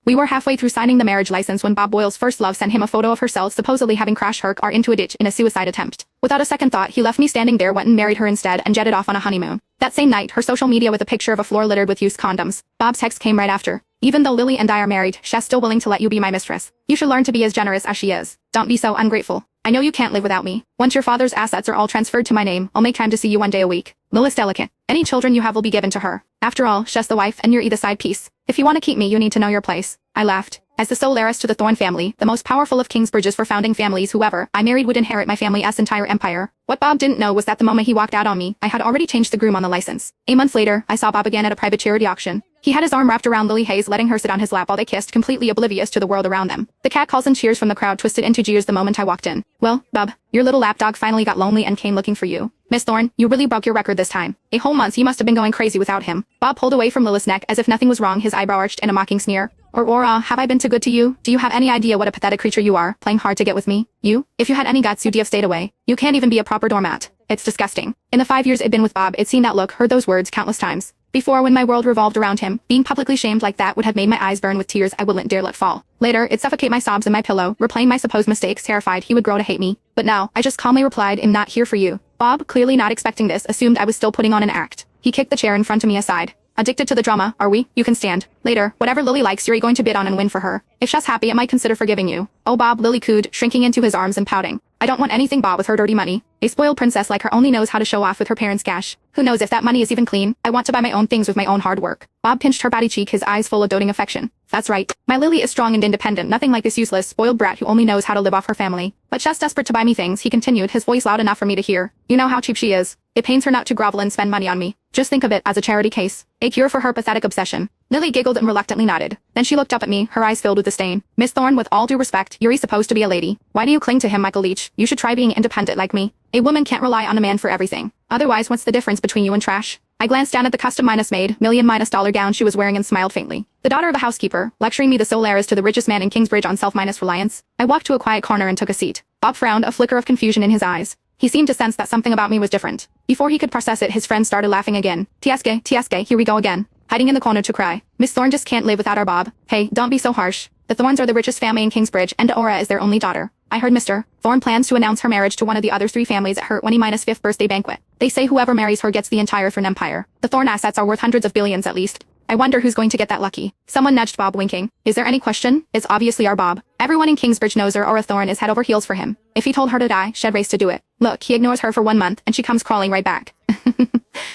We were halfway through signing the marriage license when Bob Boyle's first love sent him a photo of herself supposedly having crashed her car into a ditch in a suicide attempt. Without a second thought, he left me standing there, went and married her instead, and jetted off on a honeymoon. That same night, her social media with a picture of a floor littered with used condoms. Bob's text came right after. Even though Lily and I are married, she's still willing to let you be my mistress. You should learn to be as generous as she is. Don't be so ungrateful. I know you can't live without me. Once your father's assets are all transferred to my name, I'll make time to see you 1 day a week. Lily's delicate. Any children you have will be given to her. After all, she's the wife and you're the side piece. If you want to keep me, you need to know your place. I laughed. As the sole heiress to the Thorne family, the most powerful of Kingsbridge's for founding families, whoever I married would inherit my family's entire empire. What Bob didn't know was that the moment he walked out on me, I had already changed the groom on the license. A month later, I saw Bob again at a private charity auction. He had his arm wrapped around Lily Hayes, letting her sit on his lap while they kissed, completely oblivious to the world around them. The catcalls and cheers from the crowd twisted into jeers the moment I walked in. Well, Bob, your little lapdog finally got lonely and came looking for you. Miss Thorne, you really broke your record this time. A whole month you must have been going crazy without him. Bob pulled away from Lily's neck as if nothing was wrong, his eyebrow arched in a mocking sneer. Have I been too good to you? Do you have any idea what a pathetic creature you are, playing hard to get with me? You? If you had any guts, you'd have stayed away. You can't even be a proper doormat. It's disgusting. In the 5 years I'd been with Bob, I'd seen that look, heard those words countless times. Before, when my world revolved around him, being publicly shamed like that would have made my eyes burn with tears I wouldn't dare let fall. Later, it'd suffocate my sobs in my pillow, replaying my supposed mistakes, terrified he would grow to hate me. But now, I just calmly replied, I'm not here for you. Bob, clearly not expecting this, assumed I was still putting on an act. He kicked the chair in front of me aside. Addicted to the drama, are we? You can stand. Later, whatever Lily likes you're going to bid on and win for her. If she's happy I might consider forgiving you. Oh Bob, Lily cooed, shrinking into his arms and pouting. I don't want anything Bob with her dirty money. A spoiled princess like her only knows how to show off with her parents' cash. Who knows if that money is even clean? I want to buy my own things with my own hard work. Bob pinched her body cheek, his eyes full of doting affection. That's right. My Lily is strong and independent, nothing like this useless, spoiled brat who only knows how to live off her family. But she's desperate to buy me things, he continued, his voice loud enough for me to hear. You know how cheap she is. It pains her not to grovel and spend money on me. Just think of it as a charity case. A cure for her pathetic obsession. Lily giggled and reluctantly nodded. Then she looked up at me, her eyes filled with disdain. Miss Thorne, with all due respect, you're supposed to be a lady. Why do you cling to him, Michael Leach? You should try being independent like me. A woman can't rely on a man for everything. Otherwise, what's the difference between you and trash? I glanced down at the custom-made, million-dollar gown she was wearing and smiled faintly. The daughter of a housekeeper, lecturing me the sole heiress to the richest man in Kingsbridge on self-reliance. I walked to a quiet corner and took a seat. Bob frowned, a flicker of confusion in his eyes. He seemed to sense that something about me was different. Before he could process it, his friend started laughing again. Tieske, here we go again. Hiding in the corner to cry. Miss Thorne just can't live without our Bob. Hey, don't be so harsh. The Thornes are the richest family in Kingsbridge, and Aura is their only daughter. I heard Mr. Thorne plans to announce her marriage to one of the other 3 families at her 20-5th birthday banquet. They say whoever marries her gets the entire Thorne empire. The Thorne assets are worth hundreds of billions at least. I wonder who's going to get that lucky. Someone nudged Bob, winking. Is there any question? It's obviously our Bob. Everyone in Kingsbridge knows her Aura Thorne is head over heels for him. If he told her to die, she'd race to do it. Look, he ignores her for 1 month, and she comes crawling right back.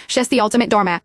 She's the ultimate doormat.